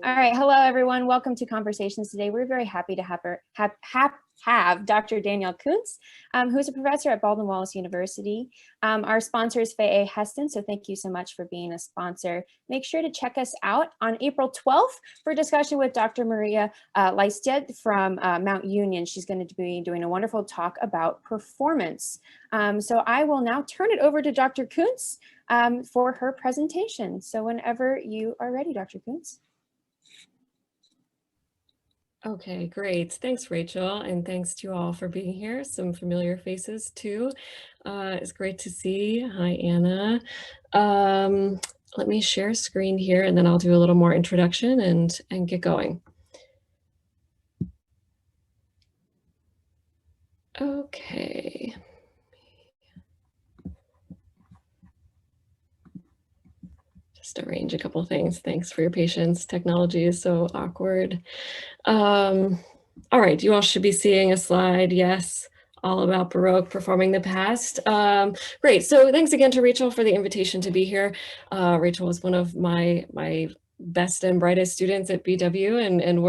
All right, hello everyone. Welcome to ConverZations today. We're very happy to have Dr. Danielle Kuntz, who is a professor at Baldwin Wallace University. Our sponsor is Faye A. Heston, so thank you so much for being a sponsor. Make sure to check us out on April 12th for a discussion with Dr. Maria Leisted from Mount Union. She's going to be doing a wonderful talk about performance. So I will now turn it over to Dr. Kuntz for her presentation. So whenever you are ready, Dr. Kuntz. Okay, great. Thanks, Rachel, and thanks to you all for being here. Some familiar faces too. It's great to see. Hi, Anna. Let me share screen here, and then I'll do a little more introduction and get going. Okay. Just arrange a couple of things. Thanks for your patience. Technology is so awkward. All right, you all should be seeing a slide. Yes, all about Baroque, performing the past. Great, so thanks again to Rachel for the invitation to be here. Rachel was one of my best and brightest students at BW, and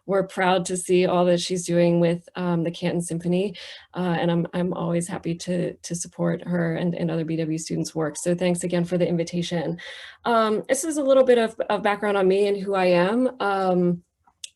we're proud to see all that she's doing with the Canton Symphony, and I'm always happy to support her and other BW students' work. So thanks again for the invitation. This is a little bit of background on me and who I am.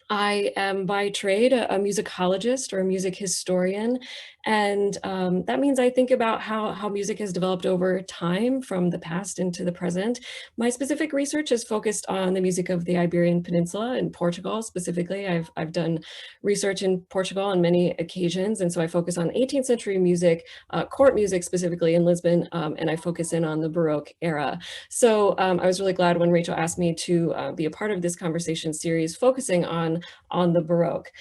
I am by trade a musicologist or a music historian, and that means I think about how music has developed over time from the past into the present. My specific research is focused on the music of the Iberian Peninsula in Portugal specifically. I've done research in Portugal on many occasions, and so I focus on 18th century music, court music specifically in Lisbon, and I focus in on the Baroque era. So I was really glad when Rachel asked me to be a part of this conversation series focusing on the Baroque.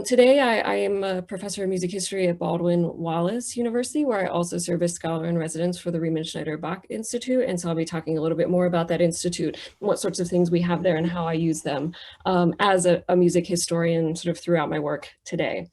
Today, I am a professor of music history at Baldwin Wallace University, where I also serve as scholar in residence for the Riemenschneider Bach Institute. And so I'll be talking a little bit more about that institute, what sorts of things we have there and how I use them as a music historian sort of throughout my work today.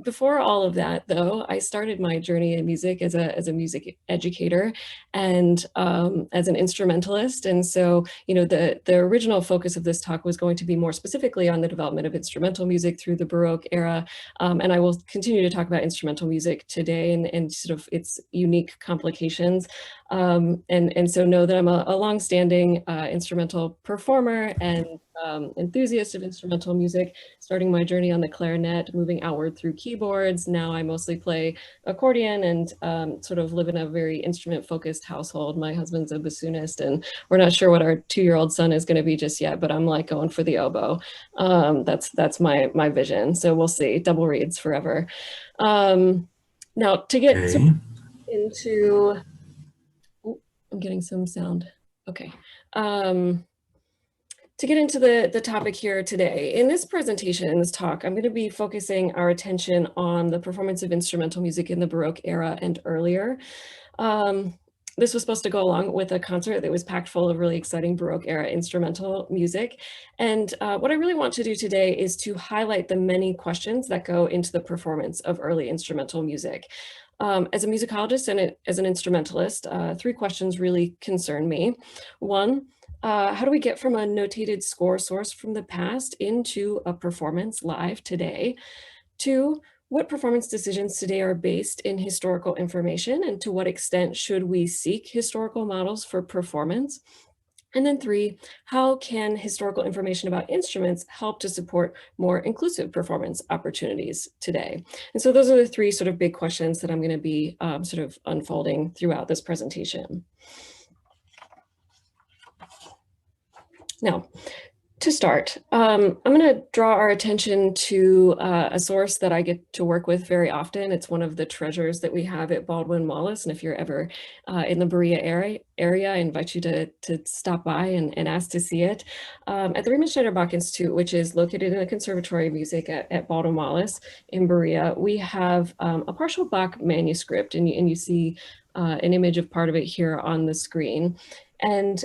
Before all of that, though, I started my journey in music as a music educator and as an instrumentalist. And so, you know, the original focus of this talk was going to be more specifically on the development of instrumental music through the Baroque era. And I will continue to talk about instrumental music today and sort of its unique complications. And so know that I'm a longstanding instrumental performer and enthusiast of instrumental music, starting my journey on the clarinet, moving outward through keyboards. Now I mostly play accordion and sort of live in a very instrument-focused household. My husband's a bassoonist, and we're not sure what our 2-year-old son is going to be just yet, but I'm like going for the oboe. That's my vision. So we'll see. Double reeds forever. Now to get into, I'm getting some sound. Okay. To get into the topic here today, in this presentation, in this talk, I'm going to be focusing our attention on the performance of instrumental music in the Baroque era and earlier. This was supposed to go along with a concert that was packed full of really exciting Baroque era instrumental music. And what I really want to do today is to highlight the many questions that go into the performance of early instrumental music. As a musicologist and as an instrumentalist, 3 questions really concern me. 1, how do we get from a notated score source from the past into a performance live today? 2, what performance decisions today are based in historical information, and to what extent should we seek historical models for performance? And then 3, how can historical information about instruments help to support more inclusive performance opportunities today? And so those are the 3 sort of big questions that I'm going to be sort of unfolding throughout this presentation. Now, to start, I'm going to draw our attention to a source that I get to work with very often. It's one of the treasures that we have at Baldwin Wallace. And if you're ever in the Berea area, I invite you to stop by and ask to see it. At the Riemenschneider Bach Institute, which is located in the Conservatory of Music at Baldwin Wallace in Berea, we have a partial Bach manuscript, and you see an image of part of it here on the screen. And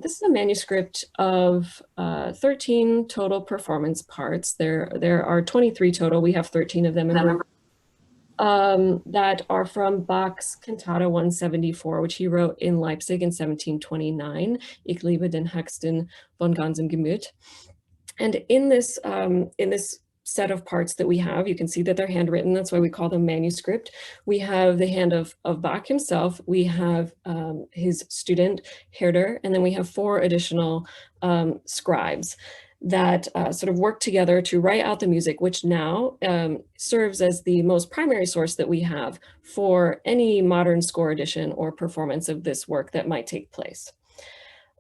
this is a manuscript of 13 total performance parts. There are 23 total. We have 13 of them. that are from Bach's Cantata 174, which he wrote in Leipzig in 1729, Ich liebe den Höchsten von ganzem Gemüt. And in this set of parts that we have, you can see that they're handwritten. That's why we call them manuscript. We have the hand of Bach himself. We have his student Herder, and then we have 4 additional scribes that sort of work together to write out the music, which now serves as the most primary source that we have for any modern score edition or performance of this work that might take place.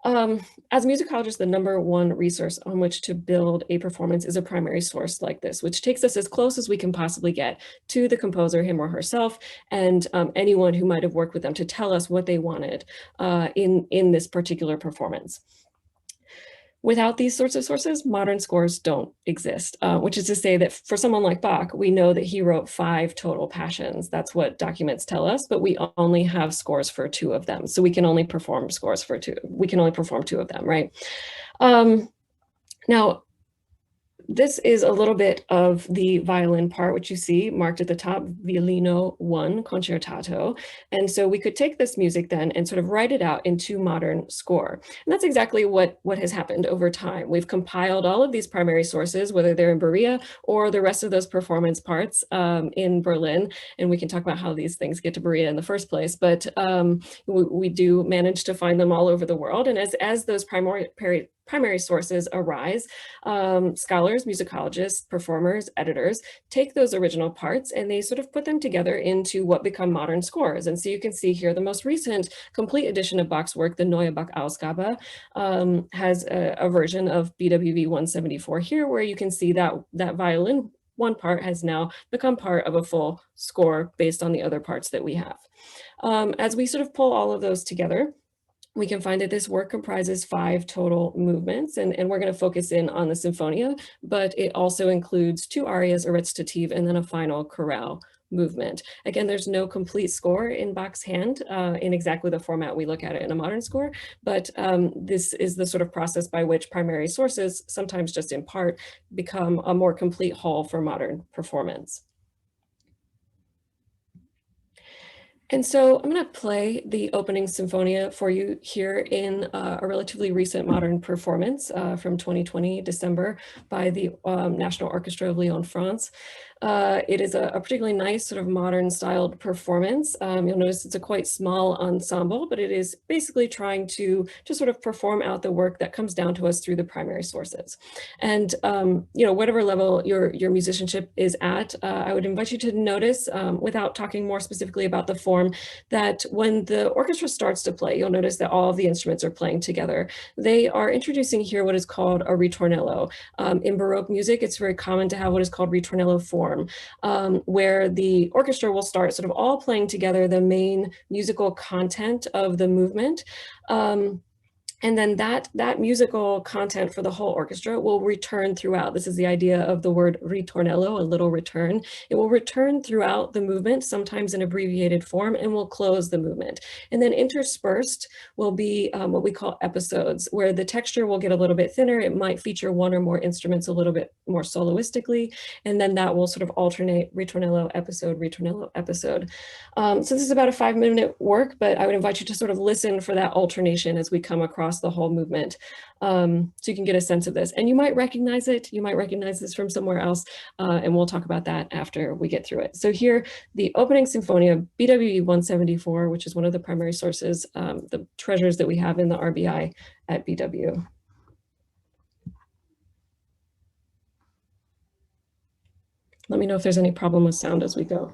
As musicologists, the #1 resource on which to build a performance is a primary source like this, which takes us as close as we can possibly get to the composer, him or herself, and anyone who might have worked with them to tell us what they wanted in this particular performance. Without these sorts of sources, modern scores don't exist, which is to say that for someone like Bach, we know that he wrote 5 total passions. That's what documents tell us, but we only have scores for 2 of them. So we can only perform scores for 2. We can only perform 2 of them, right? Now, this is a little bit of the violin part, which you see marked at the top, Violino 1 Concertato. And so we could take this music then and sort of write it out into modern score. And that's exactly what has happened over time. We've compiled all of these primary sources, whether they're in Berea or the rest of those performance parts in Berlin. And we can talk about how these things get to Berea in the first place. But we do manage to find them all over the world. And as those primary sources arise, scholars, musicologists, performers, editors take those original parts and they sort of put them together into what become modern scores. And so you can see here the most recent complete edition of Bach's work, the Neue Bach-Ausgabe, has a version of BWV 174 here, where you can see that violin 1 part has now become part of a full score based on the other parts that we have. As we sort of pull all of those together, we can find that this work comprises 5 total movements, and we're going to focus in on the Sinfonia, but it also includes 2 arias, a recitative, and then a final chorale movement. Again, there's no complete score in Bach's hand in exactly the format we look at it in a modern score, but this is the sort of process by which primary sources, sometimes just in part, become a more complete whole for modern performance. And so I'm going to play the opening Sinfonia for you here in a relatively recent modern performance from 2020, December, by the National Orchestra of Lyon, France. It is a particularly nice sort of modern styled performance. You'll notice it's a quite small ensemble, but it is basically trying to sort of perform out the work that comes down to us through the primary sources. And whatever level your musicianship is at, I would invite you to notice, without talking more specifically about the form, that when the orchestra starts to play, you'll notice that all of the instruments are playing together. They are introducing here what is called a ritornello. In Baroque music, it's very common to have what is called ritornello form, where the orchestra will start sort of all playing together the main musical content of the movement. And then that musical content for the whole orchestra will return throughout. This is the idea of the word ritornello, a little return. It will return throughout the movement, sometimes in abbreviated form, and will close the movement. And then interspersed will be what we call episodes, where the texture will get a little bit thinner. It might feature 1 or more instruments a little bit more soloistically, and then that will sort of alternate ritornello episode, ritornello episode. So this is about a 5-minute work, but I would invite you to sort of listen for that alternation as we come across the whole movement, so you can get a sense of this. And you might recognize it. You might recognize this from somewhere else, and we'll talk about that after we get through it. So here, the opening Sinfonia, BWV 174, which is one of the primary sources, the treasures that we have in the RBI at BW. Let me know if there's any problem with sound as we go.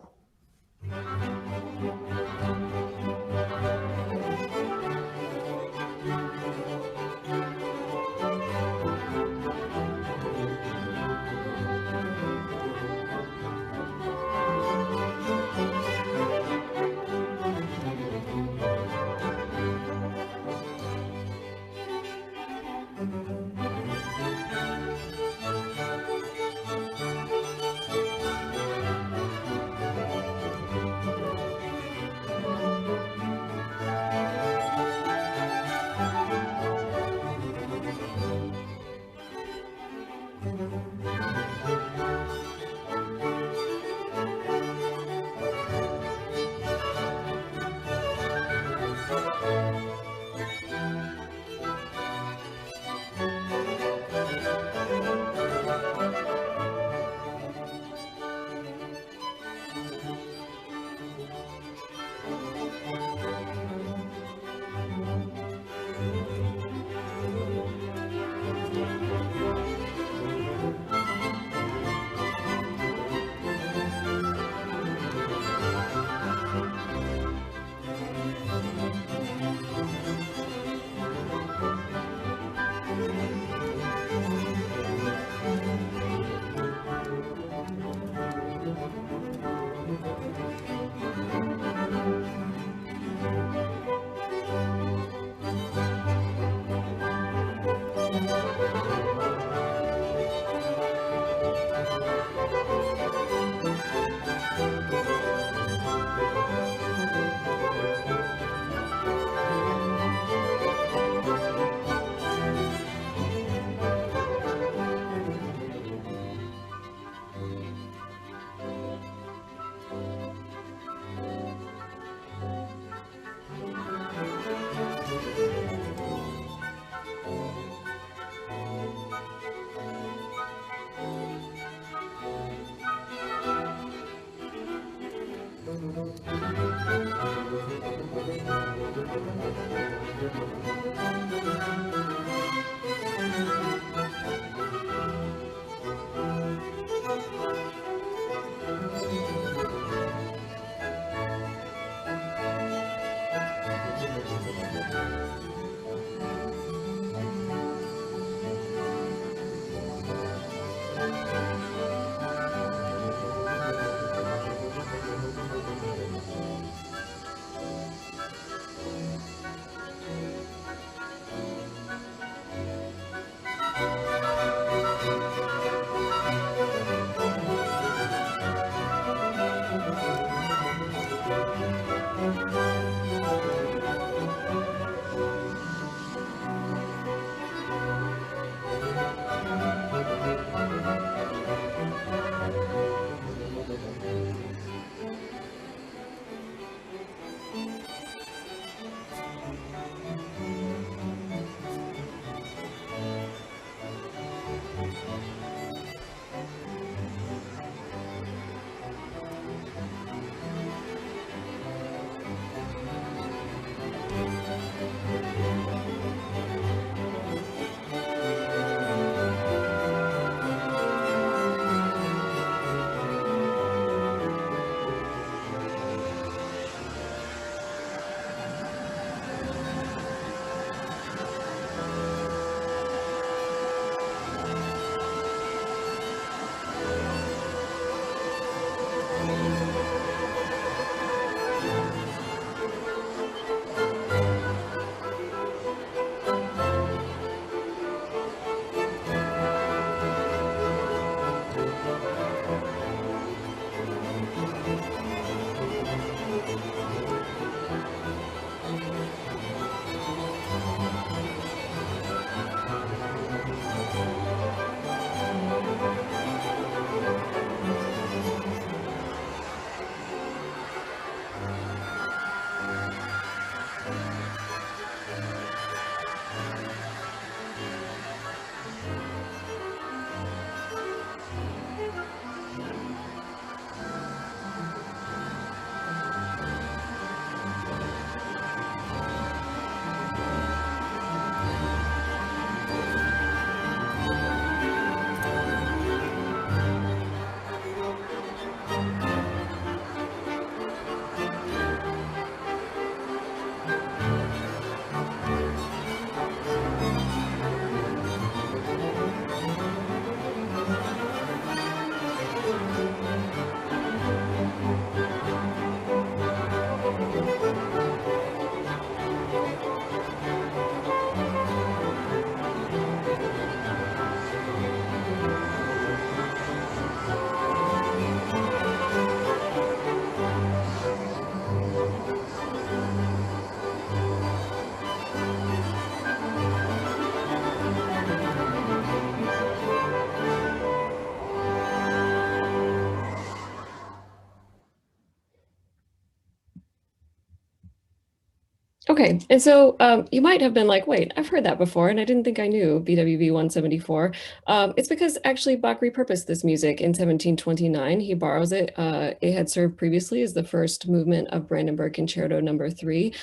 Okay, and so you might have been like, wait, I've heard that before, and I didn't think I knew BWV 174. It's because actually Bach repurposed this music in 1729. He borrows it. It had served previously as the first movement of Brandenburg Concerto Number 3.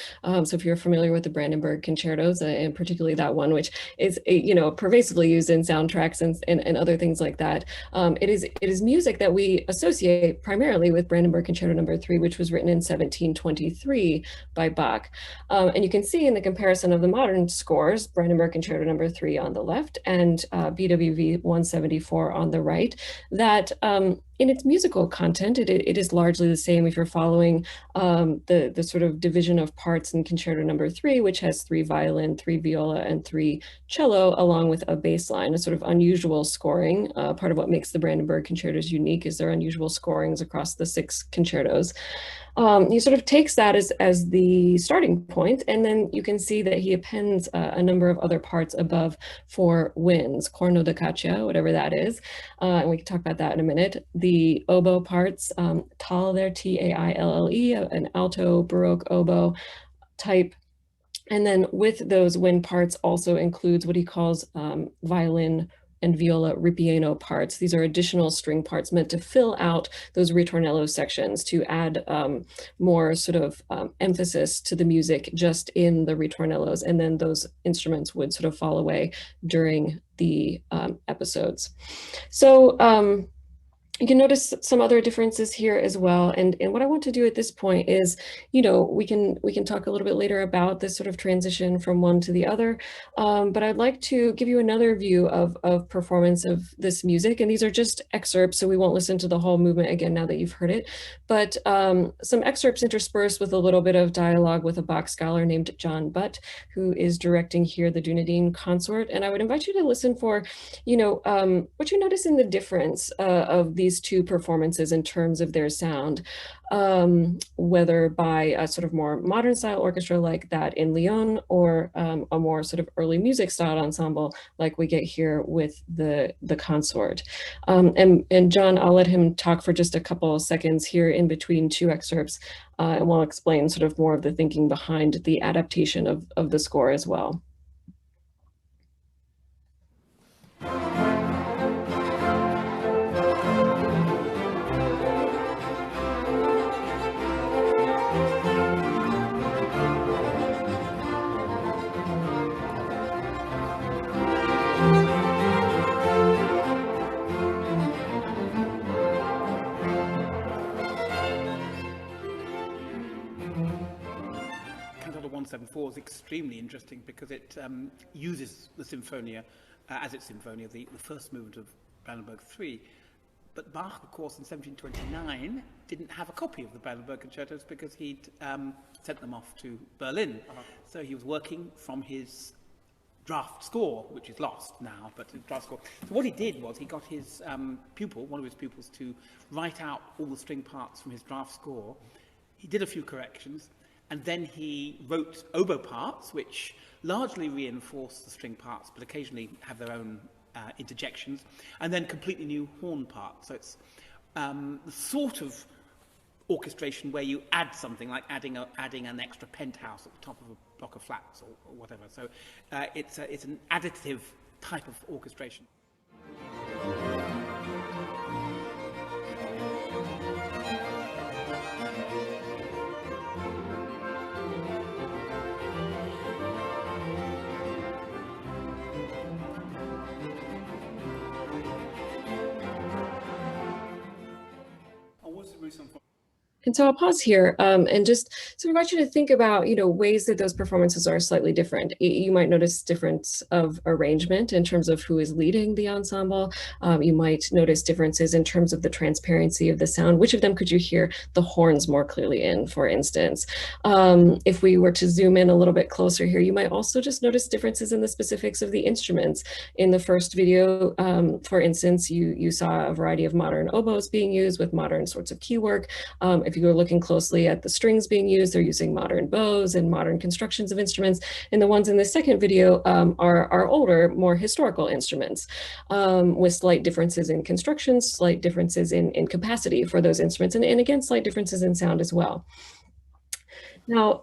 So if you're familiar with the Brandenburg concertos, and particularly that one, which is pervasively used in soundtracks and other things like that, it is music that we associate primarily with Brandenburg Concerto Number 3, which was written in 1723 by Bach. And you can see in the comparison of the modern scores, Brandenburg Concerto Number 3 on the left and BWV 174 on the right, that in its musical content, it is largely the same if you're following the sort of division of parts in Concerto Number 3, which has 3 violin, 3 viola, and 3 cello, along with a bass line, a sort of unusual scoring. Part of what makes the Brandenburg concertos unique is their unusual scorings across the 6 concertos. He sort of takes that as the starting point, and then you can see that he appends a number of other parts above for winds, corno da caccia, whatever that is, and we can talk about that in a minute. The oboe parts, Tal there, T-A-I-L-L-E, an alto Baroque oboe type. And then with those wind parts also includes what he calls violin and viola ripieno parts. These are additional string parts meant to fill out those ritornello sections, to add more sort of emphasis to the music just in the ritornellos, and then those instruments would sort of fall away during the episodes. So you can notice some other differences here as well. And what I want to do at this point is, we can talk a little bit later about this sort of transition from one to the other. But I'd like to give you another view of performance of this music. And these are just excerpts, so we won't listen to the whole movement again now that you've heard it. But some excerpts interspersed with a little bit of dialogue with a Bach scholar named John Butt, who is directing here the Dunedin Consort. And I would invite you to listen for, what you notice in the difference of these two performances in terms of their sound, whether by a sort of more modern style orchestra like that in Lyon, or a more sort of early music style ensemble like we get here with the consort. And John, I'll let him talk for just a couple of seconds here in between two excerpts, and we'll explain sort of more of the thinking behind the adaptation of the score as well. Cantata 174 is extremely interesting because it uses the Sinfonia as its Sinfonia, the first movement of Brandenburg 3. But Bach, of course, in 1729 didn't have a copy of the Brandenburg concertos because he'd sent them off to Berlin. So he was working from his draft score, which is lost now, but his draft score. So what he did was he got his pupil, one of his pupils, to write out all the string parts from his draft score. He did a few corrections, and then he wrote oboe parts, which largely reinforce the string parts, but occasionally have their own interjections, and then completely new horn parts. So it's the sort of orchestration where you add something, like adding an extra penthouse at the top of a block of flats or whatever. So it's an additive type of orchestration. And so I'll pause here and just so I invite you to think about, ways that those performances are slightly different. You might notice difference of arrangement in terms of who is leading the ensemble. You might notice differences in terms of the transparency of the sound. Which of them could you hear the horns more clearly in, for instance? If we were to zoom in a little bit closer here, you might also just notice differences in the specifics of the instruments. In the first video, for instance, you saw a variety of modern oboes being used with modern sorts of keywork. If you are looking closely at the strings being used, they're using modern bows and modern constructions of instruments. And the ones in the second video are older, more historical instruments, with slight differences in constructions, slight differences in capacity for those instruments, and again, slight differences in sound as well. Now,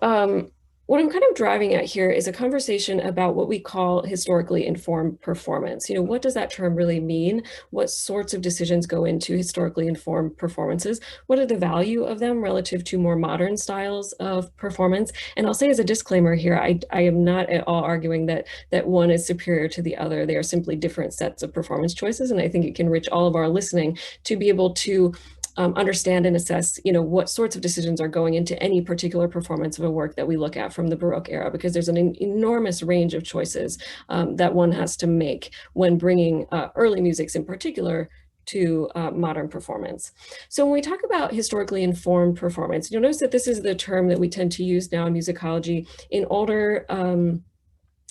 what I'm kind of driving at here is a conversation about what we call historically informed performance. You know, what does that term really mean? What sorts of decisions go into historically informed performances? What are the value of them relative to more modern styles of performance? And I'll say as a disclaimer here, I am not at all arguing that one is superior to the other. They are simply different sets of performance choices. And I think it can enrich all of our listening to be able to understand and assess, you know, what sorts of decisions are going into any particular performance of a work that we look at from the Baroque era, because there's an enormous range of choices that one has to make when bringing early musics in particular to modern performance. So when we talk about historically informed performance, you'll notice that this is the term that we tend to use now in musicology. In older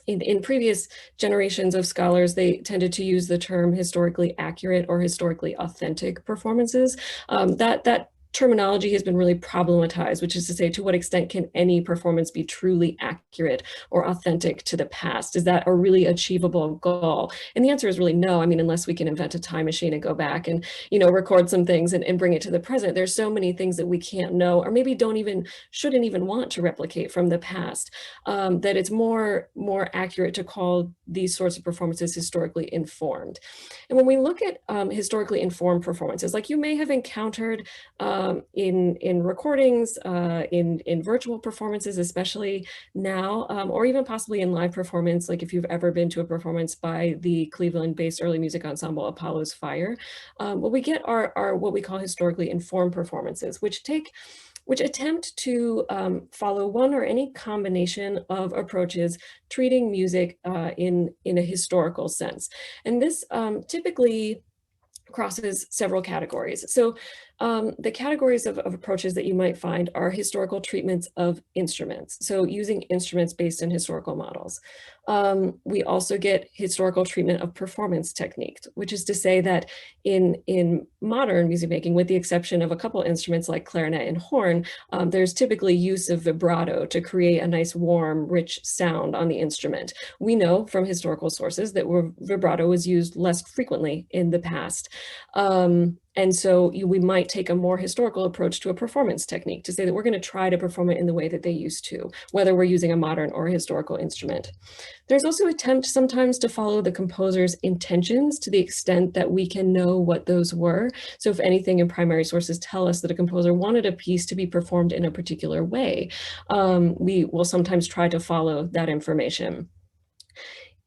in previous generations of scholars, they tended to use the term historically accurate or historically authentic performances. That terminology has been really problematized, which is to say, to what extent can any performance be truly accurate or authentic to the past? Is that a really achievable goal? And the answer is really no. I mean, unless we can invent a time machine and go back and, you know, record some things and bring it to the present. There's so many things that we can't know, or maybe shouldn't even want to replicate from the past, that it's more accurate to call these sorts of performances historically informed. And when we look at historically informed performances, like you may have encountered in recordings, in virtual performances, especially now, or even possibly in live performance, like if you've ever been to a performance by the Cleveland-based early music ensemble Apollo's Fire, what we get are what we call historically informed performances, which attempt to follow one or any combination of approaches treating music in a historical sense. And this typically crosses several categories. So the categories of approaches that you might find are historical treatments of instruments. So using instruments based in historical models. We also get historical treatment of performance techniques, which is to say that in modern music making, with the exception of a couple instruments like clarinet and horn, there's typically use of vibrato to create a nice, warm, rich sound on the instrument. We know from historical sources that vibrato was used less frequently in the past. And so we might take a more historical approach to a performance technique to say that we're going to try to perform it in the way that they used to, whether we're using a modern or a historical instrument. There's also attempt sometimes to follow the composer's intentions to the extent that we can know what those were. So if anything in primary sources tell us that a composer wanted a piece to be performed in a particular way, we will sometimes try to follow that information.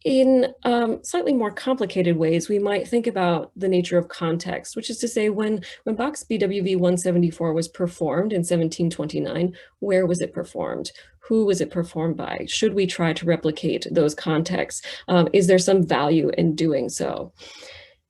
In slightly more complicated ways, we might think about the nature of context, which is to say when Bach's BWV 174 was performed in 1729, where was it performed? Who was it performed by? Should we try to replicate those contexts? Is there some value in doing so?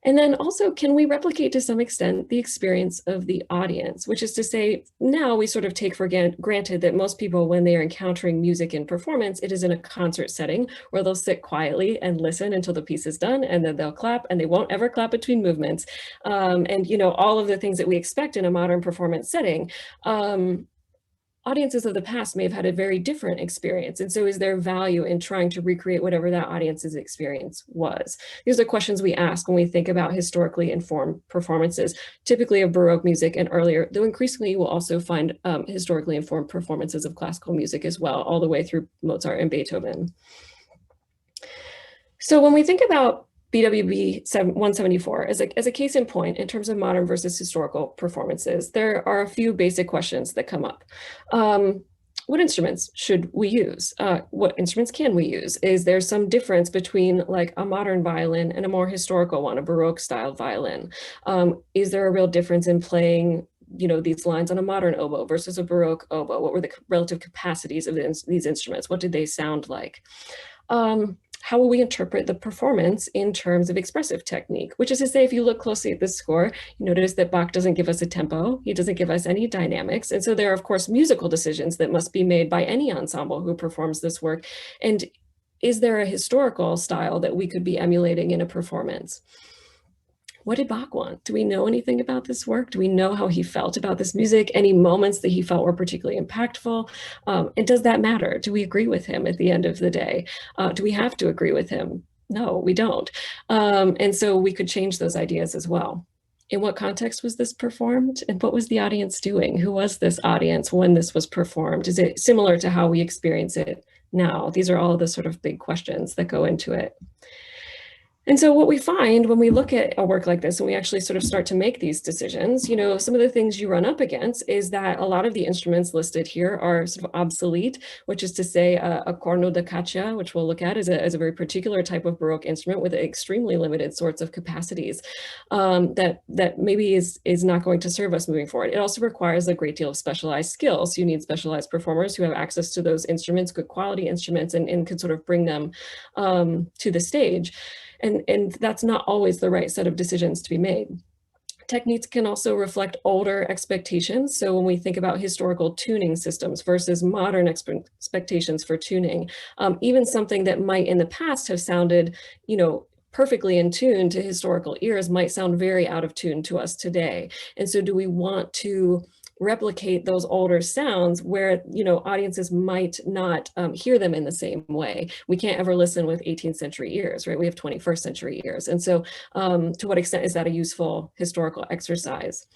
And then also, can we replicate to some extent the experience of the audience, which is to say, now we sort of take for granted that most people, when they are encountering music in performance, it is in a concert setting where they'll sit quietly and listen until the piece is done, and then they'll clap, and they won't ever clap between movements. And, you know, all of the things that we expect in a modern performance setting. Audiences of the past may have had a very different experience. And so is there value in trying to recreate whatever that audience's experience was? These are questions we ask when we think about historically informed performances, typically of Baroque music and earlier, though increasingly you will also find historically informed performances of classical music as well, all the way through Mozart and Beethoven. So when we think about BWV 174 as a case in point in terms of modern versus historical performances, there are a few basic questions that come up. What instruments should we use? What instruments can we use? Is there some difference between like a modern violin and a more historical one, a Baroque style violin? Is there a real difference in playing, you know, these lines on a modern oboe versus a Baroque oboe? What were the relative capacities of these instruments? What did they sound like? How will we interpret the performance in terms of expressive technique? Which is to say, if you look closely at this score, you notice that Bach doesn't give us a tempo. He doesn't give us any dynamics. And so there are, of course, musical decisions that must be made by any ensemble who performs this work. And is there a historical style that we could be emulating in a performance? What did Bach want? Do we know anything about this work? Do we know how he felt about this music? Any moments that he felt were particularly impactful? And does that matter? Do we agree with him at the end of the day? Do we have to agree with him? No, we don't. And so we could change those ideas as well. in what context was this performed? And what was the audience doing? Who was this audience when this was performed? Is it similar to how we experience it now? These are all the sort of big questions that go into it. And so what we find when we look at a work like this and we actually sort of start to make these decisions, some of the things you run up against is that a lot of the instruments listed here are sort of obsolete, which is to say a corno da caccia, which we'll look at as a very particular type of Baroque instrument with extremely limited sorts of capacities that maybe is not going to serve us moving forward. It also requires a great deal of specialized skills. You need specialized performers who have access to those instruments, good quality instruments, and can sort of bring them to the stage. And that's not always the right set of decisions to be made. Techniques can also reflect older expectations. So when we think about historical tuning systems versus modern expectations for tuning, even something that might in the past have sounded, perfectly in tune to historical ears might sound very out of tune to us today. And so do we want to replicate those older sounds where audiences might not hear them in the same way? We can't ever listen with 18th century ears, right? We have 21st century ears. And so to what extent is that a useful historical exercise?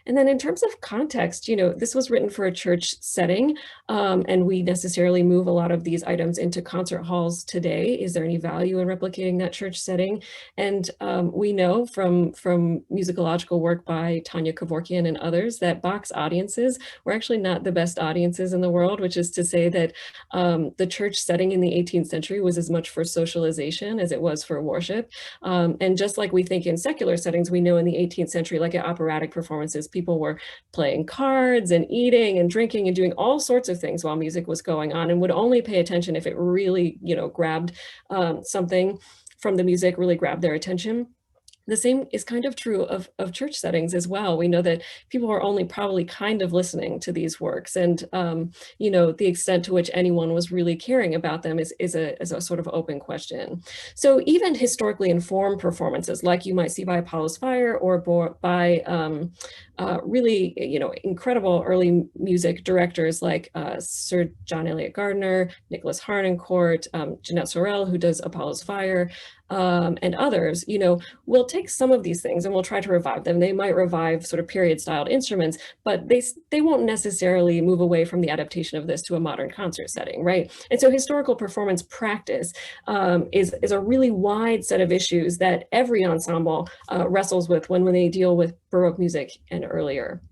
And then in terms of context, this was written for a church setting, and we necessarily move a lot of these items into concert halls today. Is there any value in replicating that church setting? And we know from musicological work by Tanya Kevorkian and others that Bach's audiences were actually not the best audiences in the world, which is to say that the church setting in the 18th century was as much for socialization as it was for worship. And just like we think in secular settings, we know in the 18th century, like at operatic performances, people were playing cards and eating and drinking and doing all sorts of things while music was going on, and would only pay attention if it really, grabbed something from the music, really grabbed their attention. The same is kind of true of church settings as well. We know that people are only probably kind of listening to these works, and the extent to which anyone was really caring about them is a sort of open question. So even historically informed performances, like you might see by Apollo's Fire or by really incredible early music directors like Sir John Eliot Gardiner, Nicholas Harnoncourt, Jeanette Sorel, who does Apollo's Fire, and others, we'll take some of these things and we'll try to revive them. They might revive sort of period styled instruments, but they won't necessarily move away from the adaptation of this to a modern concert setting, right? And so historical performance practice is a really wide set of issues that every ensemble wrestles with when they deal with Baroque music and earlier.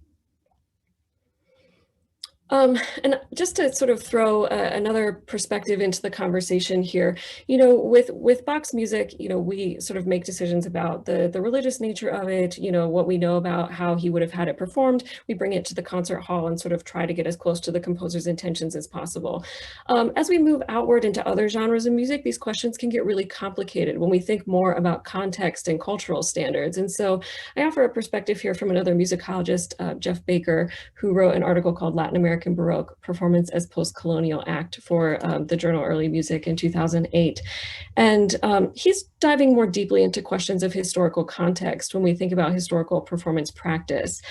And just to sort of throw another perspective into the conversation here, with Bach's music, we sort of make decisions about the religious nature of it, what we know about how he would have had it performed. We bring it to the concert hall and sort of try to get as close to the composer's intentions as possible. As we move outward into other genres of music, these questions can get really complicated when we think more about context and cultural standards. And so I offer a perspective here from another musicologist, Jeff Baker, who wrote an article called Latin American Baroque Performance as Post-Colonial Act for the journal Early Music in 2008. And he's diving more deeply into questions of historical context when we think about historical performance practice.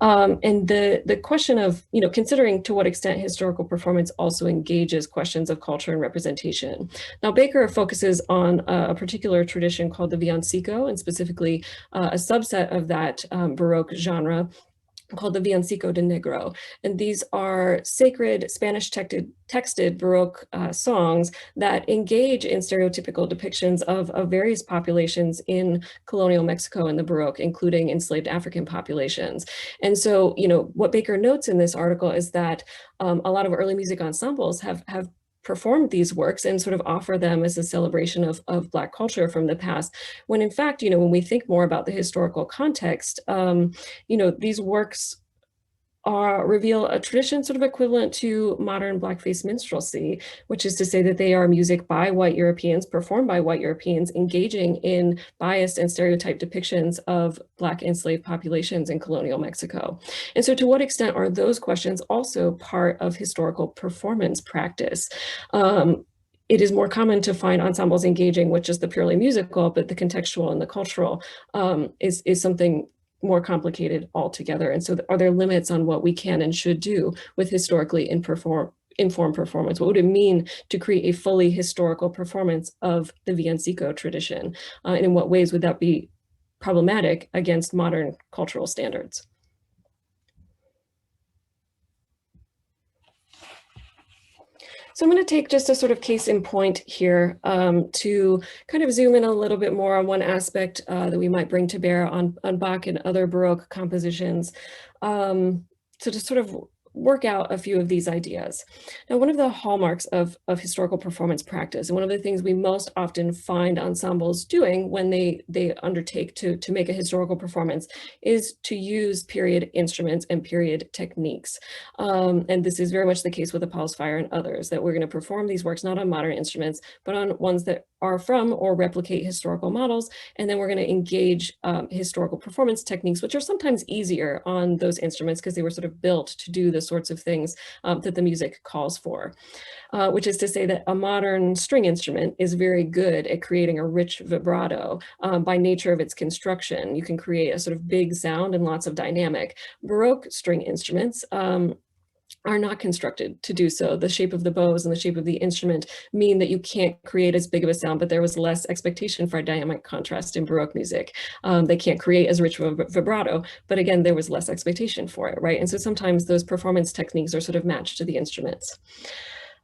And the question of, considering to what extent historical performance also engages questions of culture and representation. Now, Baker focuses on a particular tradition called the villancico, and specifically a subset of that Baroque genre called the Villancico de Negro. And these are sacred Spanish texted Baroque songs that engage in stereotypical depictions of various populations in colonial Mexico and the Baroque, including enslaved African populations. And so, what Baker notes in this article is that a lot of early music ensembles have performed these works and sort of offer them as a celebration of Black culture from the past, when in fact, when we think more about the historical context, these works reveal a tradition sort of equivalent to modern blackface minstrelsy, which is to say that they are music by white Europeans, performed by white Europeans, engaging in biased and stereotyped depictions of Black enslaved populations in colonial Mexico. And so to what extent are those questions also part of historical performance practice? It is more common to find ensembles engaging with just the purely musical, but the contextual and the cultural is something more complicated altogether. And so are there limits on what we can and should do with historically informed performance? What would it mean to create a fully historical performance of the villancico tradition? And in what ways would that be problematic against modern cultural standards. So I'm going to take just a sort of case in point here to kind of zoom in a little bit more on one aspect that we might bring to bear on Bach and other Baroque compositions. So to sort of work out a few of these ideas. Now, one of the hallmarks of historical performance practice, and one of the things we most often find ensembles doing when they undertake to make a historical performance, is to use period instruments and period techniques. And this is very much the case with the Paul's Fire and others, that we're going to perform these works not on modern instruments, but on ones that are from or replicate historical models. And then we're going to engage historical performance techniques, which are sometimes easier on those instruments because they were sort of built to do the sorts of things that the music calls for. Which is to say that a modern string instrument is very good at creating a rich vibrato by nature of its construction. You can create a sort of big sound and lots of dynamic. Baroque string instruments are not constructed to do so. The shape of the bows and the shape of the instrument mean that you can't create as big of a sound, but there was less expectation for a dynamic contrast in Baroque music. They can't create as rich of a vibrato, but again, there was less expectation for it, right? And so sometimes those performance techniques are sort of matched to the instruments.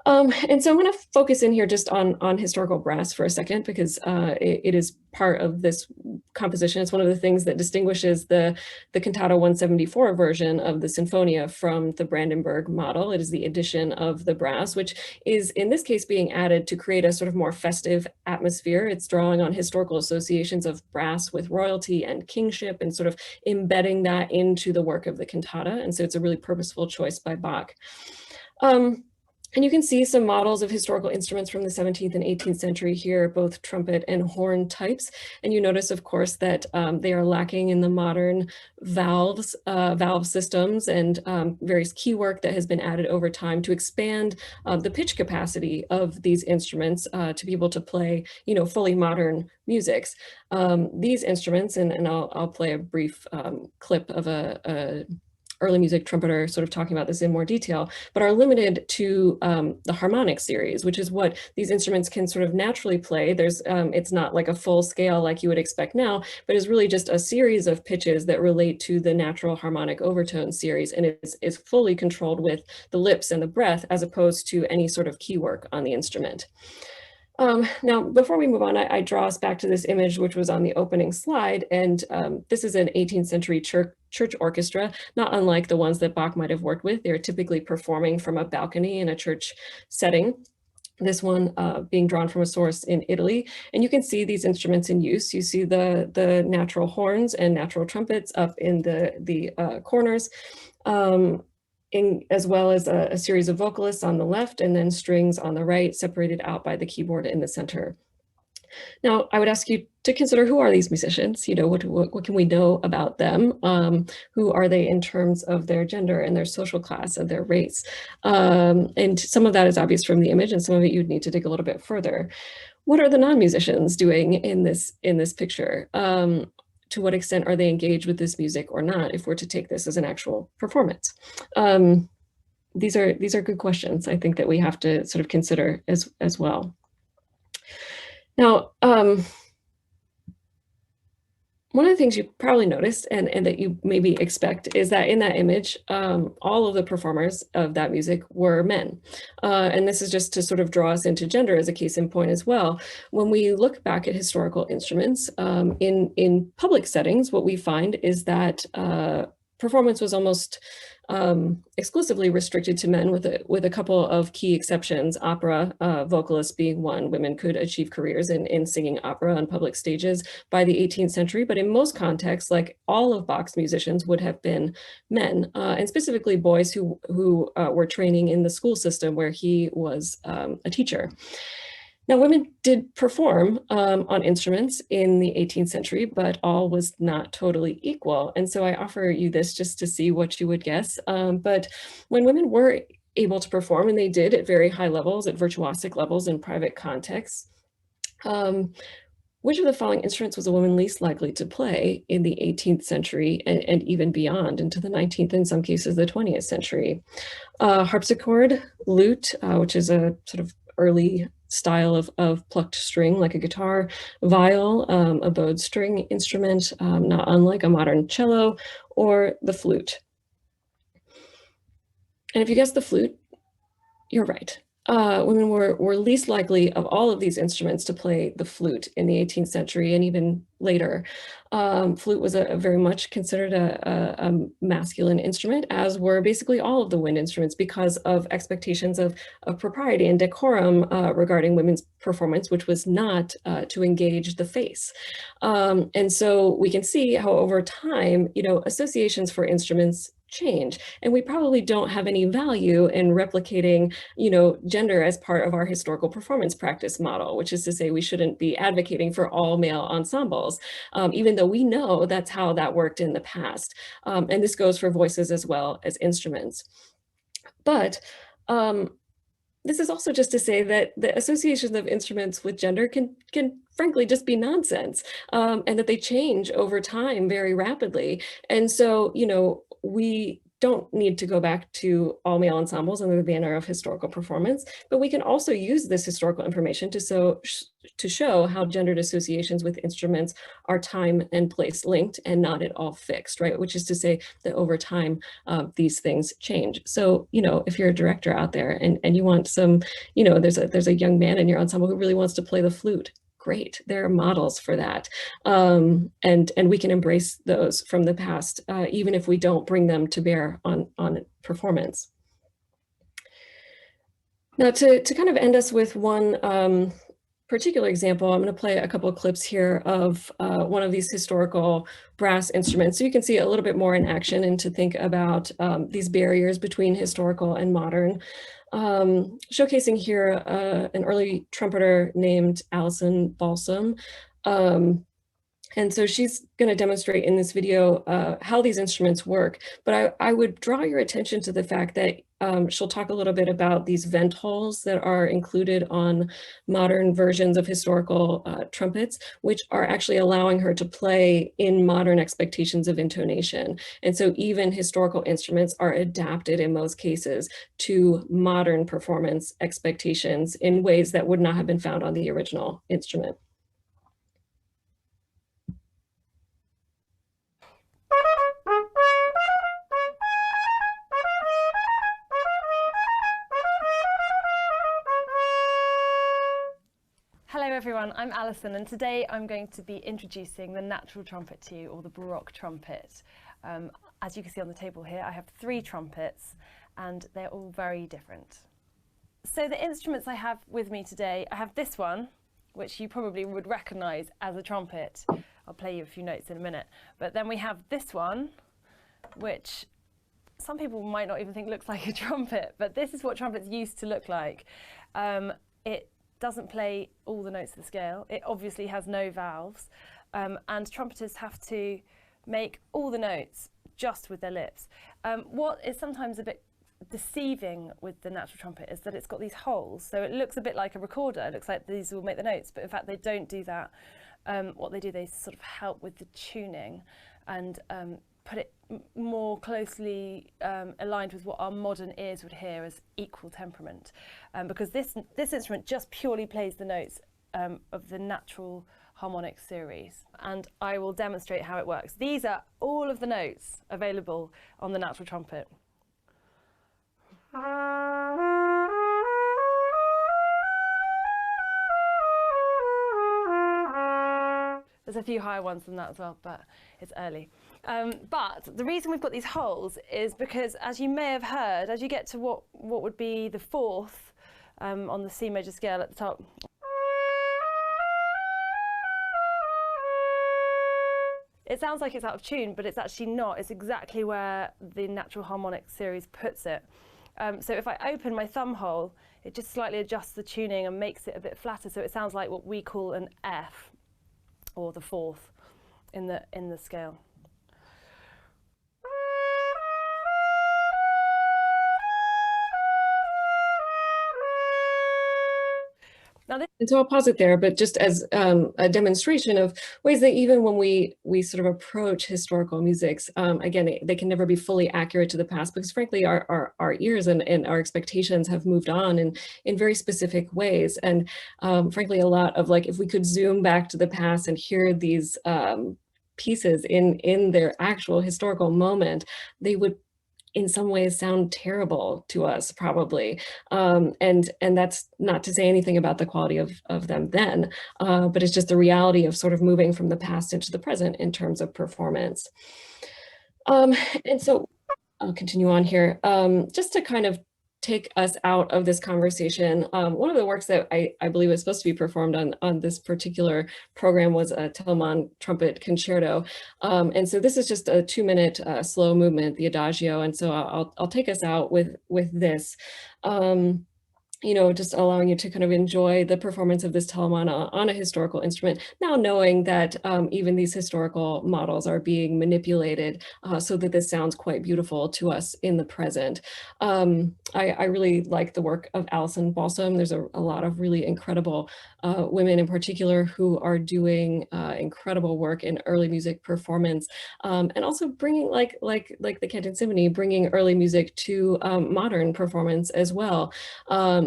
And so I'm going to focus in here just on historical brass for a second, because it is part of this composition. It's one of the things that distinguishes the Cantata 174 version of the Sinfonia from the Brandenburg model. It is the addition of the brass, which is in this case being added to create a sort of more festive atmosphere. It's drawing on historical associations of brass with royalty and kingship and sort of embedding that into the work of the cantata. And so it's a really purposeful choice by Bach. And you can see some models of historical instruments from the 17th and 18th century here, both trumpet and horn types. And you notice, of course, that they are lacking in the modern valve systems and various key work that has been added over time to expand the pitch capacity of these instruments to be able to play, fully modern musics. These instruments, and I'll play a brief clip of a early music trumpeter sort of talking about this in more detail, but are limited to the harmonic series, which is what these instruments can sort of naturally play. It's not like a full scale like you would expect now, but is really just a series of pitches that relate to the natural harmonic overtone series, and is fully controlled with the lips and the breath as opposed to any sort of key work on the instrument. Now, before we move on, I draw us back to this image, which was on the opening slide. And this is an 18th century church orchestra, not unlike the ones that Bach might have worked with. They're typically performing from a balcony in a church setting. This one being drawn from a source in Italy. And you can see these instruments in use. You see the natural horns and natural trumpets up in the corners. As well as a series of vocalists on the left and then strings on the right, separated out by the keyboard in the center. Now, I would ask you to consider, who are these musicians? What can we know about them? Who are they in terms of their gender and their social class and their race? And some of that is obvious from the image, and some of it you'd need to dig a little bit further. What are the non-musicians doing in this picture? To what extent are they engaged with this music or not, if we're to take this as an actual performance? These are good questions, I think, that we have to sort of consider as well. Now, one of the things you probably noticed and that you maybe expect is that in that image, all of the performers of that music were men. And this is just to sort of draw us into gender as a case in point as well. When we look back at historical instruments in public settings, what we find is that performance was almost exclusively restricted to men, with a couple of key exceptions, opera vocalists being one. Women could achieve careers in singing opera on public stages by the 18th century, but in most contexts, like all of Bach's musicians would have been men, and specifically boys who were training in the school system where he was a teacher. Now, women did perform on instruments in the 18th century, but all was not totally equal. And so I offer you this just to see what you would guess. But when women were able to perform, and they did at very high levels, at virtuosic levels in private contexts, which of the following instruments was a woman least likely to play in the 18th century and even beyond into the 19th, in some cases the 20th century? Harpsichord, lute, which is a sort of early style of plucked string, like a guitar, viol, a bowed string instrument, not unlike a modern cello, or the flute. And if you guessed the flute, you're right. Women were least likely of all of these instruments to play the flute in the 18th century and even later. Flute was a very much considered a masculine instrument, as were basically all of the wind instruments, because of expectations of propriety and decorum regarding women's performance, which was not to engage the face. And so we can see how over time, associations for instruments change, and we probably don't have any value in replicating gender as part of our historical performance practice model, which is to say we shouldn't be advocating for all male ensembles, even though we know that's how that worked in the past. And this goes for voices as well as instruments. But this is also just to say that the associations of instruments with gender can frankly just be nonsense, and that they change over time very rapidly. And so, we don't need to go back to all male ensembles under the banner of historical performance, but we can also use this historical information to show how gendered associations with instruments are time and place linked and not at all fixed, right? Which is to say that over time, these things change. So, if you're a director out there and you want some, there's a young man in your ensemble who really wants to play the flute, great, there are models for that. And we can embrace those from the past, even if we don't bring them to bear on performance. Now, to kind of end us with one particular example, I'm going to play a couple of clips here of one of these historical brass instruments, so you can see a little bit more in action and to think about these barriers between historical and modern. Showcasing here an early trumpeter named Alison Balsam. And so she's going to demonstrate in this video how these instruments work. But I would draw your attention to the fact that she'll talk a little bit about these vent holes that are included on modern versions of historical trumpets, which are actually allowing her to play in modern expectations of intonation. And so even historical instruments are adapted in most cases to modern performance expectations in ways that would not have been found on the original instrument. Hello everyone, I'm Alison, and today I'm going to be introducing the natural trumpet to you, or the Baroque trumpet. As you can see on the table here, I have 3 trumpets and they're all very different. So the instruments I have with me today, I have this one, which you probably would recognise as a trumpet. I'll play you a few notes in a minute. But then we have this one, which some people might not even think looks like a trumpet, but this is what trumpets used to look like. It doesn't play all the notes of the scale. It obviously has no valves, and trumpeters have to make all the notes just with their lips. What is sometimes a bit deceiving with the natural trumpet is that it's got these holes, so it looks a bit like a recorder. It looks like these will make the notes, but in fact they don't do that. What they do, they sort of help with the tuning and put it more closely aligned with what our modern ears would hear as equal temperament, because this instrument just purely plays the notes of the natural harmonic series, and I will demonstrate how it works. These are all of the notes available on the natural trumpet. There's a few higher ones than that as well, but it's early. But the reason we've got these holes is because, as you may have heard, as you get to what would be the 4th on the C major scale at the top, it sounds like it's out of tune, but it's actually not. It's exactly where the natural harmonic series puts it. So if I open my thumb hole, it just slightly adjusts the tuning and makes it a bit flatter, so it sounds like what we call an F, or the 4th in the scale. And so I'll pause it there, but just as a demonstration of ways that even when we sort of approach historical musics, again, they can never be fully accurate to the past because frankly, our ears and our expectations have moved on in very specific ways. And frankly, a lot of like, if we could zoom back to the past and hear these pieces in their actual historical moment, they would in some ways sound terrible to us probably. And that's not to say anything about the quality of them then, but it's just the reality of sort of moving from the past into the present in terms of performance. And so I'll continue on here. Just to kind of take us out of this conversation, one of the works that I believe was supposed to be performed on this particular program was a Telemann trumpet concerto. And so this is just a 2-minute slow movement, the Adagio. And so I'll take us out with this. You know, just allowing you to kind of enjoy the performance of this Telemann on a historical instrument, now knowing that even these historical models are being manipulated so that this sounds quite beautiful to us in the present. I really like the work of Alison Balsam. There's a lot of really incredible women in particular who are doing incredible work in early music performance, and also bringing like the Canton Symphony, bringing early music to modern performance as well.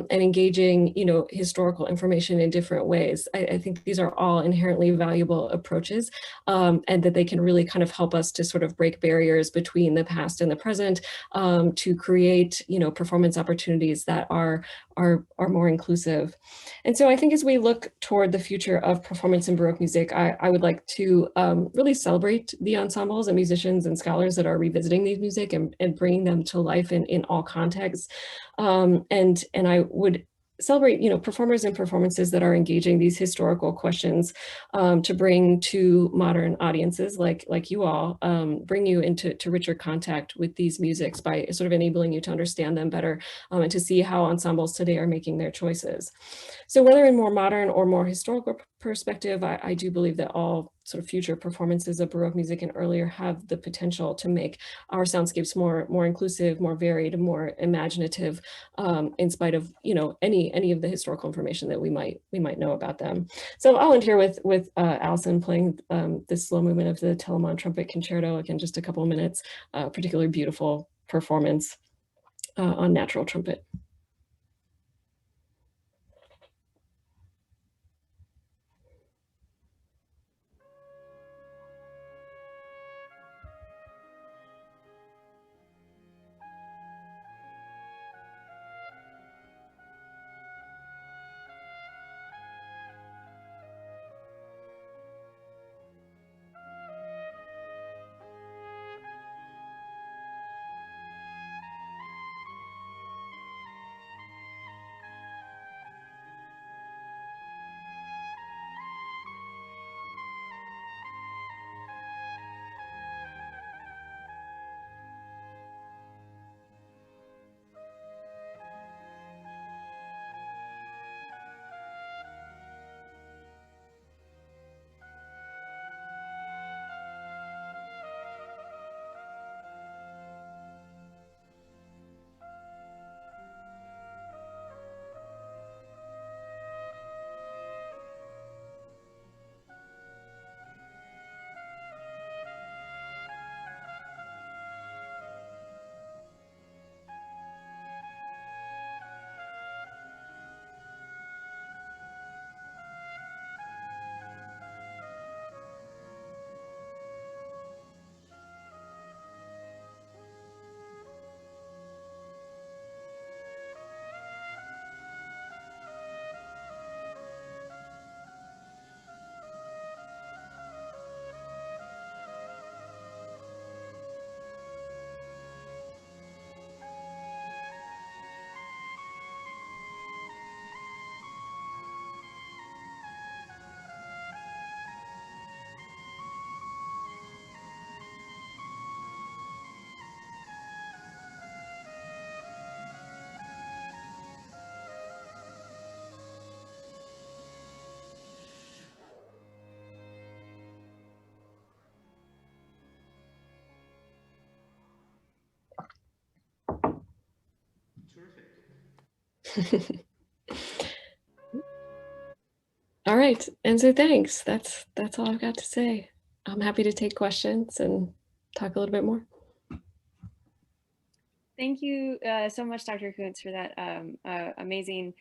And engaging, you know, historical information in different ways. I think these are all inherently valuable approaches, and that they can really kind of help us to sort of break barriers between the past and the present, to create, you know, performance opportunities that are more inclusive. And so I think as we look toward the future of performance in Baroque music, I would like to really celebrate the ensembles and musicians and scholars that are revisiting these music and bringing them to life in all contexts. And I would celebrate, you know, performers and performances that are engaging these historical questions to bring to modern audiences like you all, bring you into richer contact with these musics by sort of enabling you to understand them better, and to see how ensembles today are making their choices. So whether in more modern or more historical perspective, I do believe that all sort of future performances of Baroque music and earlier have the potential to make our soundscapes more inclusive, more varied, more imaginative, in spite of, you know, any of the historical information that we might know about them. So I'll end here with Alison playing this slow movement of the Telemann trumpet concerto. Again, just a couple of minutes, particularly beautiful performance on natural trumpet. All right, and so thanks. That's all I've got to say. I'm happy to take questions and talk a little bit more. Thank you so much, Dr. Kuntz, for that amazing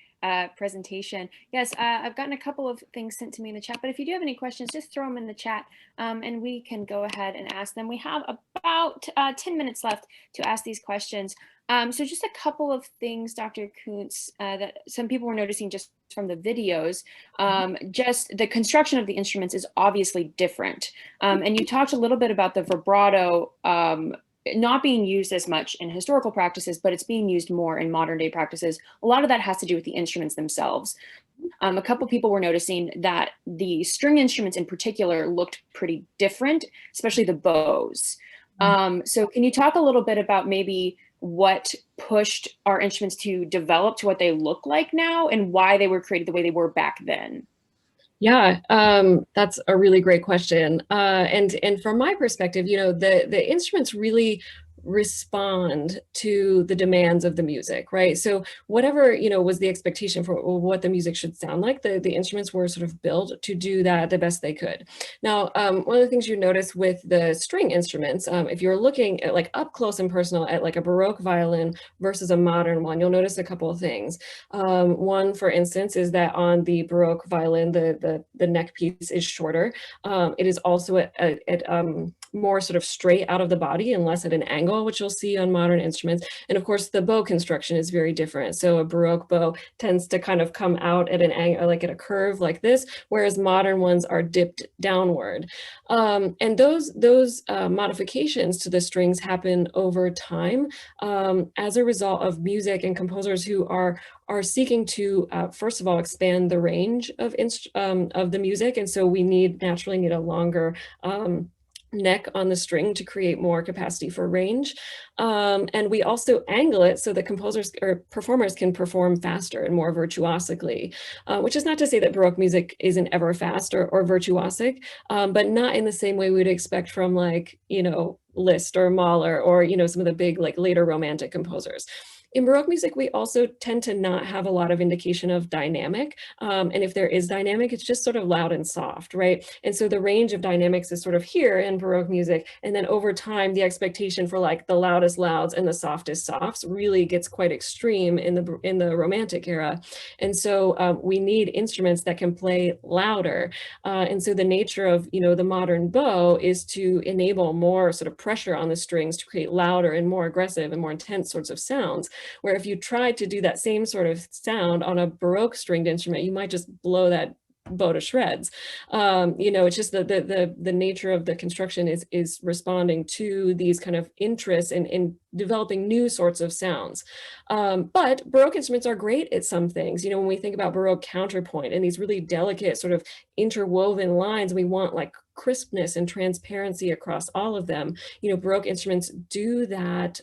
presentation. Yes, I've gotten a couple of things sent to me in the chat, but if you do have any questions, just throw them in the chat and we can go ahead and ask them. We have about 10 minutes left to ask these questions. So just a couple of things, Dr. Kuntz, that some people were noticing just from the videos. Just the construction of the instruments is obviously different. And you talked a little bit about the vibrato not being used as much in historical practices, but it's being used more in modern day practices. A lot of that has to do with the instruments themselves. A couple people were noticing that the string instruments in particular looked pretty different, especially the bows. So can you talk a little bit about maybe what pushed our instruments to develop to what they look like now and why they were created the way they were back then? Yeah, that's a really great question. And from my perspective, the instruments really respond to the demands of the music, right? So whatever, was the expectation for what the music should sound like, the instruments were sort of built to do that the best they could. Now, one of the things you notice with the string instruments, if you're looking at like up close and personal at like a Baroque violin versus a modern one, you'll notice a couple of things. One, for instance, is that on the Baroque violin, the neck piece is shorter. It is also at more sort of straight out of the body and less at an angle, which you'll see on modern instruments. And of course, the bow construction is very different. So a Baroque bow tends to kind of come out at an angle, like at a curve like this, whereas modern ones are dipped downward. And those modifications to the strings happen over time as a result of music and composers who are seeking to, first of all, expand the range of the music. And so we naturally need a longer neck on the string to create more capacity for range. And we also angle it so that composers or performers can perform faster and more virtuosically, which is not to say that Baroque music isn't ever fast or virtuosic, but not in the same way we'd expect from like, Liszt or Mahler or, some of the big like later Romantic composers. In Baroque music, we also tend to not have a lot of indication of dynamic. And if there is dynamic, it's just sort of loud and soft, right? And so the range of dynamics is sort of here in Baroque music. And then over time, the expectation for like the loudest louds and the softest softs really gets quite extreme in the Romantic era. And so we need instruments that can play louder. And so the nature of, the modern bow is to enable more sort of pressure on the strings to create louder and more aggressive and more intense sorts of sounds. Where if you tried to do that same sort of sound on a Baroque stringed instrument, you might just blow that bow to shreds. It's just the nature of the construction is responding to these kind of interests in developing new sorts of sounds. But Baroque instruments are great at some things. When we think about Baroque counterpoint and these really delicate sort of interwoven lines, we want like crispness and transparency across all of them. Baroque instruments do that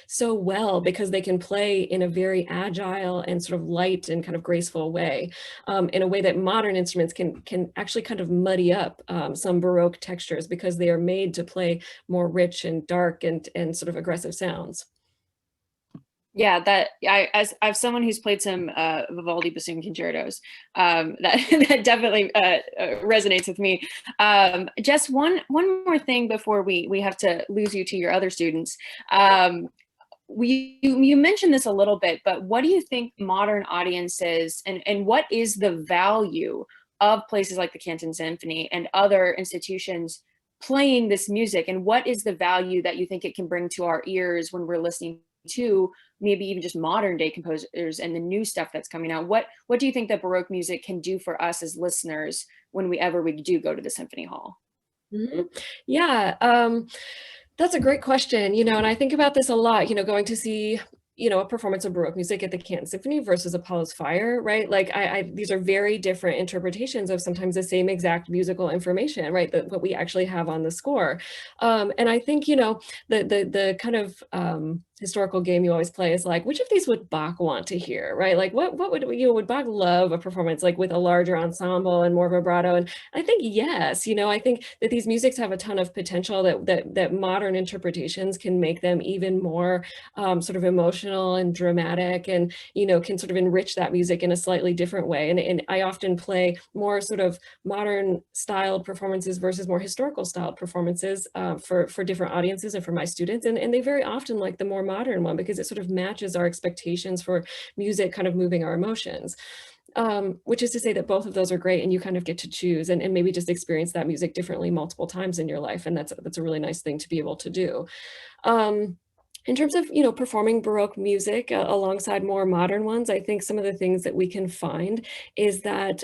so well because they can play in a very agile and sort of light and kind of graceful way, in a way that modern instruments can actually kind of muddy up some Baroque textures because they are made to play more rich and dark and sort of aggressive sounds. Yeah, as someone who's played some Vivaldi bassoon concertos, that definitely resonates with me. Just one more thing before we have to lose you to your other students. You mentioned this a little bit, but what do you think modern audiences and what is the value of places like the Canton Symphony and other institutions playing this music, and what is the value that you think it can bring to our ears when we're listening to maybe even just modern day composers and the new stuff that's coming out? What do you think that Baroque music can do for us as listeners when we do go to the symphony hall? Mm-hmm. Yeah, that's a great question, and I think about this a lot, going to see a performance of Baroque music at the Canton Symphony versus Apollo's Fire, right? Like these are very different interpretations of sometimes the same exact musical information, right? What we actually have on the score. And I think, the kind of historical game you always play is like, which of these would Bach want to hear, right? Like what would, you know, would Bach love a performance like with a larger ensemble and more vibrato? And I think yes, you know, I think that these musics have a ton of potential, that modern interpretations can make them even more sort of emotional and dramatic, and, you know, can sort of enrich that music in a slightly different way. And I often play more sort of modern styled performances versus more historical styled performances for different audiences and for my students. And they very often like the more modern one because it sort of matches our expectations for music kind of moving our emotions. Which is to say that both of those are great, and you kind of get to choose and maybe just experience that music differently multiple times in your life. And that's a really nice thing to be able to do. In terms of, you know, performing Baroque music alongside more modern ones, I think some of the things that we can find is that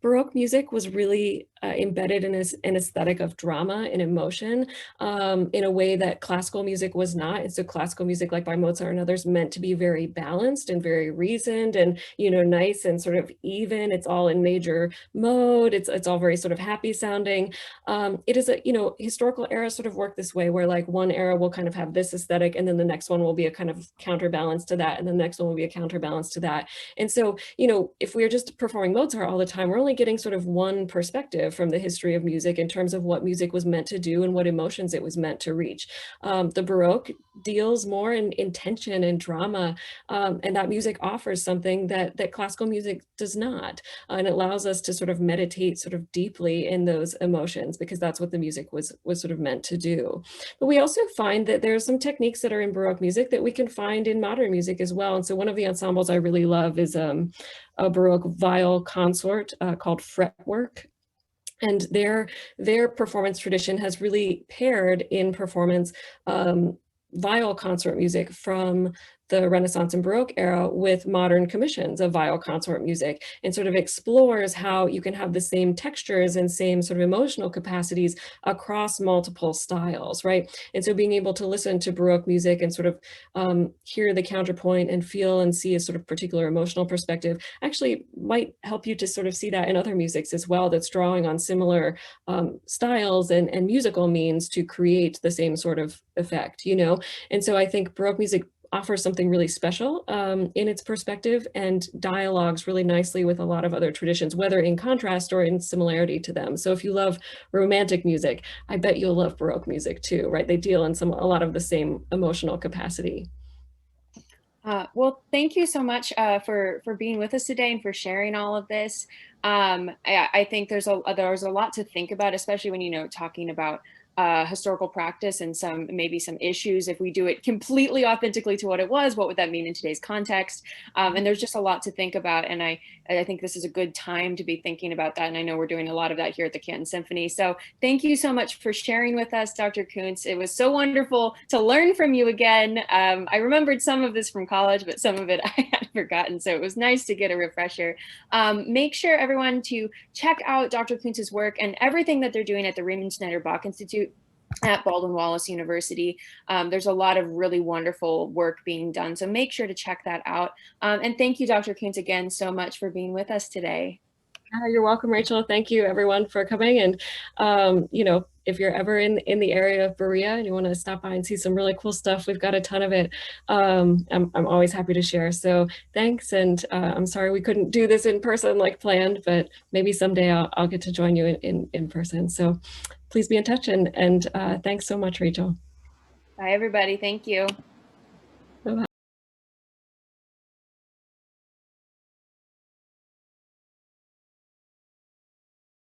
Baroque music was really embedded in an aesthetic of drama and emotion in a way that classical music was not. And so classical music, like by Mozart and others, meant to be very balanced and very reasoned and, you know, nice and sort of even. It's all in major mode. It's all very sort of happy sounding. It is a, you know, historical eras sort of work this way, where like one era will kind of have this aesthetic, and then the next one will be a kind of counterbalance to that, and the next one will be a counterbalance to that. And so, you know, if we're just performing Mozart all the time, we're only getting sort of one perspective from the history of music in terms of what music was meant to do and what emotions it was meant to reach. The Baroque deals more in tension and drama, and that music offers something that classical music does not. And it allows us to sort of meditate sort of deeply in those emotions, because that's what the music was sort of meant to do. But we also find that there are some techniques that are in Baroque music that we can find in modern music as well. And so one of the ensembles I really love is a Baroque viol consort called Fretwork. And their performance tradition has really paired in performance viol consort music from the Renaissance and Baroque era with modern commissions of viol consort music, and sort of explores how you can have the same textures and same sort of emotional capacities across multiple styles, right? And so being able to listen to Baroque music and sort of hear the counterpoint and feel and see a sort of particular emotional perspective actually might help you to sort of see that in other musics as well, that's drawing on similar styles and musical means to create the same sort of effect, you know? And so I think Baroque music offers something really special in its perspective, and dialogues really nicely with a lot of other traditions, whether in contrast or in similarity to them. So if you love romantic music, I bet you'll love Baroque music too, right? They deal in a lot of the same emotional capacity. Well, thank you so much for being with us today and for sharing all of this. I think there's a lot to think about, especially when, you know, talking about historical practice and maybe some issues. If we do it completely authentically to what it was, what would that mean in today's context? And there's just a lot to think about. And I think this is a good time to be thinking about that. And I know we're doing a lot of that here at the Canton Symphony. So thank you so much for sharing with us, Dr. Kuntz. It was so wonderful to learn from you again. I remembered some of this from college, but some of it I had forgotten. So it was nice to get a refresher. Make sure everyone to check out Dr. Kuntz's work and everything that they're doing at the Riemenschneider Bach Institute at Baldwin Wallace University. There's a lot of really wonderful work being done, so make sure to check that out. And thank you, Dr. Kuntz, again so much for being with us today. You're welcome, Rachel. Thank you, everyone, for coming. And you know, if you're ever in the area of Berea and you want to stop by and see some really cool stuff, we've got a ton of it. I'm always happy to share. So thanks, and I'm sorry we couldn't do this in person like planned, but maybe someday I'll get to join you in person. So please be in touch, and thanks so much, Rachel. Bye, everybody. Thank you.